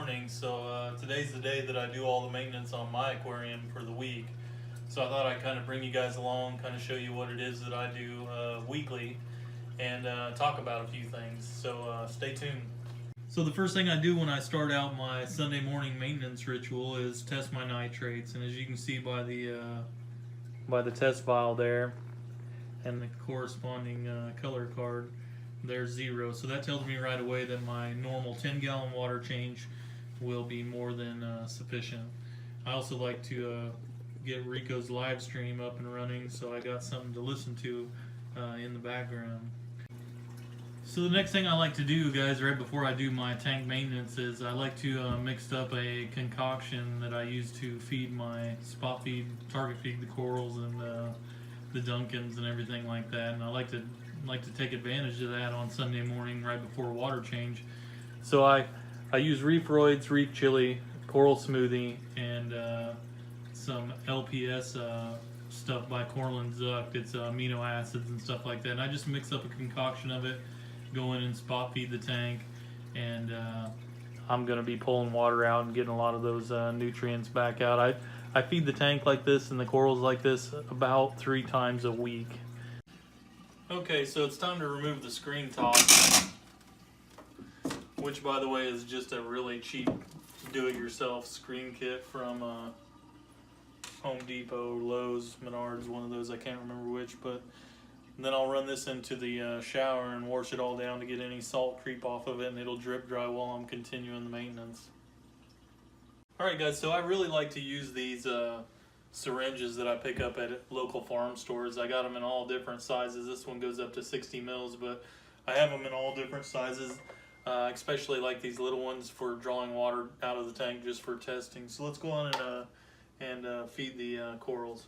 morning. So today's the day that I do all the maintenance on my aquarium for the week. So I thought I'd kind of bring you guys along, kind of show you what it is that I do weekly, and talk about a few things. So stay tuned. So the first thing I do when I start out my Sunday morning maintenance ritual is test my nitrates, and as you can see by the test vial there and the corresponding color card, there's 0. So that tells me right away that my normal 10-gallon water change will be more than sufficient. I also like to get Rico's live stream up and running, so I got something to listen to in the background. So the next thing I like to do, guys, right before I do my tank maintenance is I like to mix up a concoction that I use to feed my spot feed, target feed the corals and the Duncans and everything like that. And I like to take advantage of that on Sunday morning right before water change. So I use Reef-Roids, Reef Chili, Coral Smoothie, and some LPS stuff by Corlin Zuck. It's amino acids and stuff like that. And I just mix up a concoction of it, go in and spot feed the tank, and I'm going to be pulling water out and getting a lot of those nutrients back out. I feed the tank like this and the corals like this about 3 times a week. Okay, so it's time to remove the screen top, which by the way is just a really cheap do-it-yourself screen kit from Home Depot, Lowe's, Menards, one of those, I can't remember which. But then I'll run this into the shower and wash it all down to get any salt creep off of it, and it'll drip dry while I'm continuing the maintenance. Alright guys, so I really like to use these syringes that I pick up at local farm stores. I got them in all different sizes. This one goes up to 60 mils, but I have them in all different sizes, especially like these little ones for drawing water out of the tank just for testing. So let's go on and feed the corals.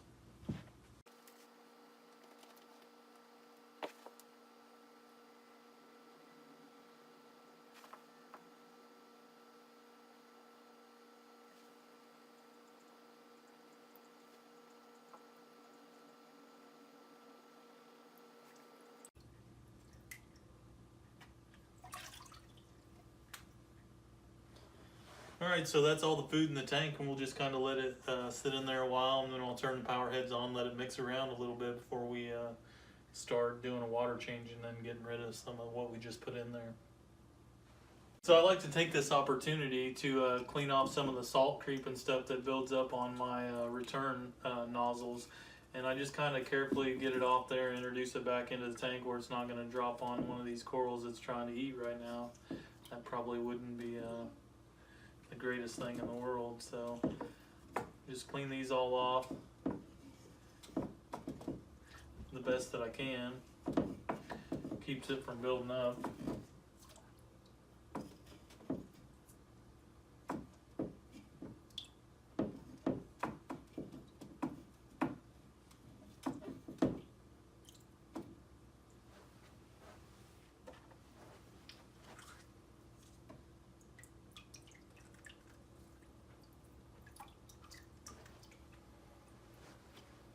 Alright, so that's all the food in the tank, and we'll just kind of let it sit in there a while, and then I'll turn the power heads on, let it mix around a little bit before we start doing a water change and then getting rid of some of what we just put in there. So I like to take this opportunity to clean off some of the salt creep and stuff that builds up on my return nozzles, and I just kind of carefully get it off there and introduce it back into the tank where it's not going to drop on one of these corals that's trying to eat right now. That probably wouldn't be the greatest thing in the world. So just clean these all off the best that I can. Keeps it from building up.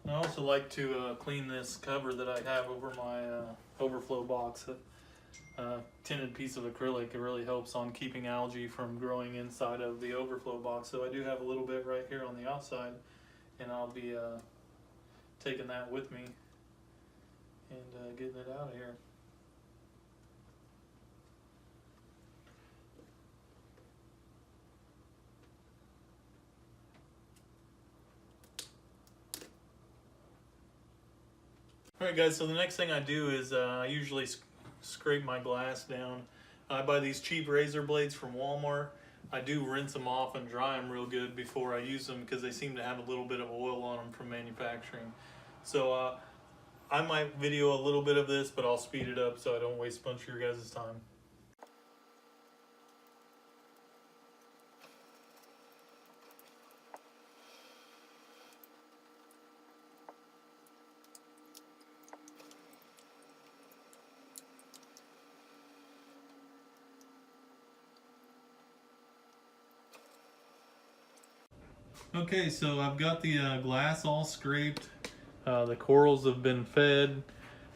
I also like to clean this cover that I have over my overflow box. A tinted piece of acrylic. It really helps on keeping algae from growing inside of the overflow box. So I do have a little bit right here on the outside, and I'll be taking that with me and getting it out of here. Alright guys, so the next thing I do is I usually scrape my glass down. I buy these cheap razor blades from Walmart. I do rinse them off and dry them real good before I use them because they seem to have a little bit of oil on them from manufacturing. So I might video a little bit of this, but I'll speed it up so I don't waste a bunch of your guys' time. Okay, so I've got the glass all scraped. The corals have been fed.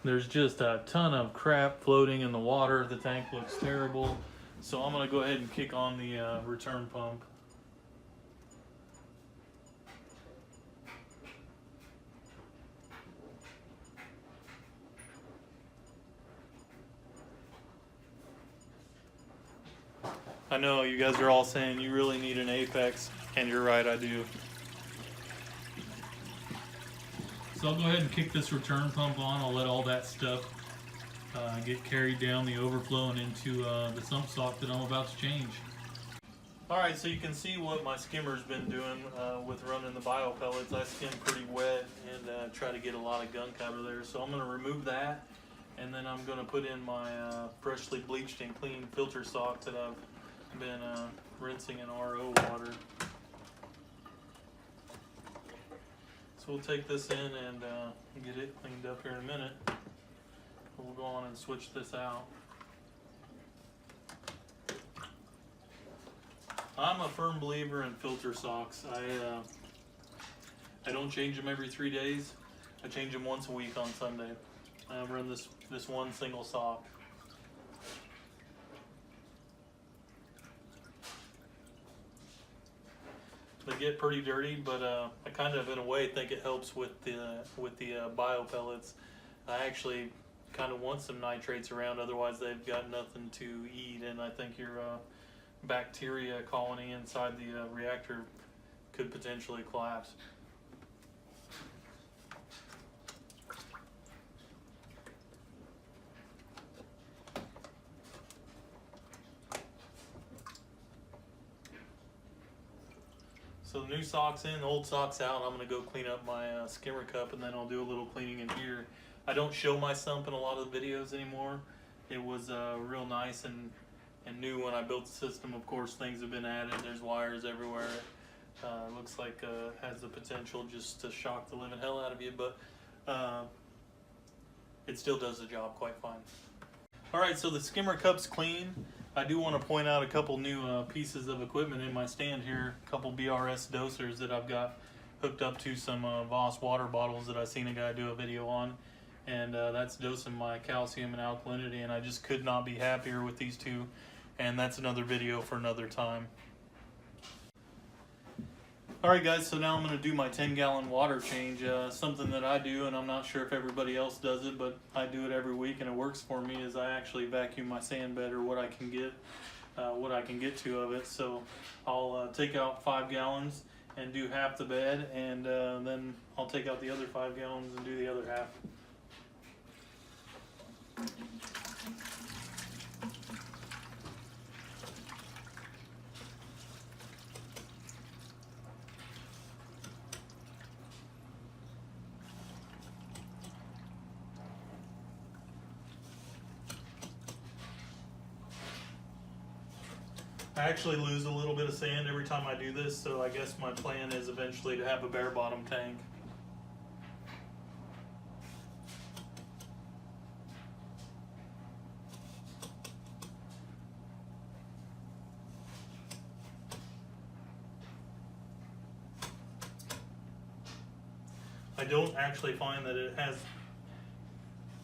There's just a ton of crap floating in the water. The tank looks terrible. So I'm going to go ahead and kick on the return pump. I know you guys are all saying you really need an apex, and you're right, I do. So I'll go ahead and kick this return pump on. I'll let all that stuff get carried down the overflow and into the sump sock that I'm about to change. Alright, so you can see what my skimmer's been doing with running the bio pellets. I skim pretty wet and try to get a lot of gunk out of there. So I'm going to remove that, and then I'm going to put in my freshly bleached and clean filter sock that I've been rinsing in RO water. So we'll take this in and get it cleaned up here in a minute. We'll go on and switch this out. I'm a firm believer in filter socks. I don't change them every 3 days. I change them once a week on Sunday. I run this one single sock. They get pretty dirty, but I kind of, in a way, think it helps with the bio pellets. I actually kind of want some nitrates around, otherwise they've got nothing to eat, and I think your bacteria colony inside the reactor could potentially collapse. So the new sock's in, the old sock's out. I'm going to go clean up my skimmer cup, and then I'll do a little cleaning in here. I don't show my sump in a lot of the videos anymore. It was real nice and new when I built the system. Of course, things have been added. There's wires everywhere. It looks like has the potential just to shock the living hell out of you, but it still does the job quite fine. Alright, so the skimmer cup's clean. I do want to point out a couple new pieces of equipment in my stand here. A couple BRS dosers that I've got hooked up to some Voss water bottles that I've seen a guy do a video on. And that's dosing my calcium and alkalinity, and I just could not be happier with these two. And that's another video for another time. Alright guys, so now I'm going to do my 10-gallon water change. Something that I do, and I'm not sure if everybody else does it, but I do it every week and it works for me, is I actually vacuum my sand bed, or what I can get to of it. So I'll take out 5 gallons and do half the bed, and then I'll take out the other 5 gallons and do the other half. I actually lose a little bit of sand every time I do this, so I guess my plan is eventually to have a bare bottom tank. I don't actually find that it has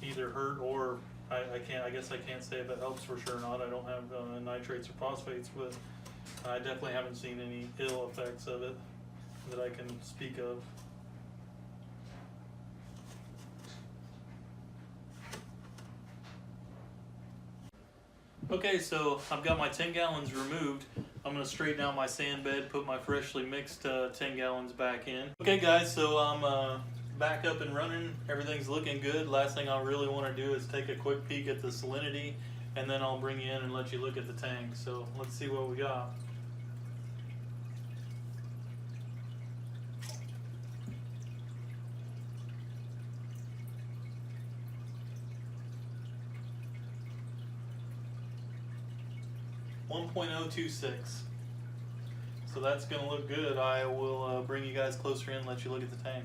either hurt or I guess I can't say if it helps for sure or not. I don't have nitrates or phosphates, but I definitely haven't seen any ill effects of it that I can speak of. Okay, so I've got my 10 gallons removed. I'm going to straighten out my sand bed, put my freshly mixed 10 gallons back in. Okay guys, so I'm back up and running. Everything's looking good. Last thing I really want to do is take a quick peek at the salinity, and then I'll bring you in and let you look at the tank. So let's see what we got. .026. So that's going to look good. I will bring you guys closer in and let you look at the tank.